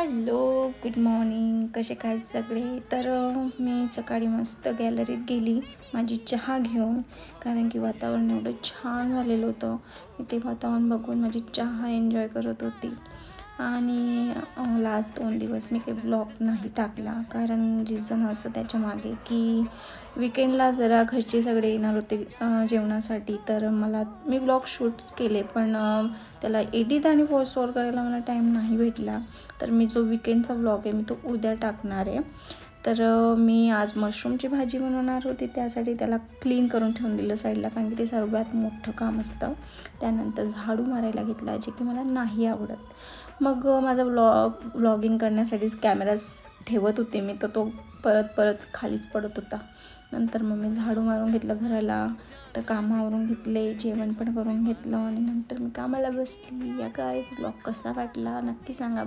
Hello, good morning. कसे काय सगळे? तर मी सकाळी मस्त गॅलरीत गेली माझी चहा घेऊन, कारण की वातावरण एवढं छान झालेलं होतं. मी ते वातावरण बघून माझी चहा एन्जॉय करत होती. आणि लास्ट 2 दिवस मी काही ब्लॉग नाही टाकला, कारण रिझन असं त्याच्यामागे की विकेंडला जरा घरचे सगळे येणार होते जेवणासाठी. तर मी ब्लॉग शूट्स केले, पण त्याला एडिट आणि व्हॉइस ओव्हर करायला मला टाईम नाही भेटला. तर मी जो विकेंडचा ब्लॉग आहे मी तो उद्या टाकणार आहे. तर मी आज मशरूमची भाजी बनवणार होती, त्यासाठी त्याला क्लीन करून ठेवून दिलं साईडला, कारण की ते सर्वात मोठं काम असतं. त्यानंतर झाडू मारायला घेतला, जे की मला नाही आवडत. मग माझा व्लॉगिंग करण्यासाठीच कॅमेरा ठेवत होते मी, तर तो परत खालीच पडत होता. नंतर मग मी झाडू मारून घेतलं घराला, तर कामावरून घेतले, जेवण पण करून घेतलं आणि नंतर मी कामाला बसली. या गाईज, ब्लॉग कसा वाटला नक्की सांगा.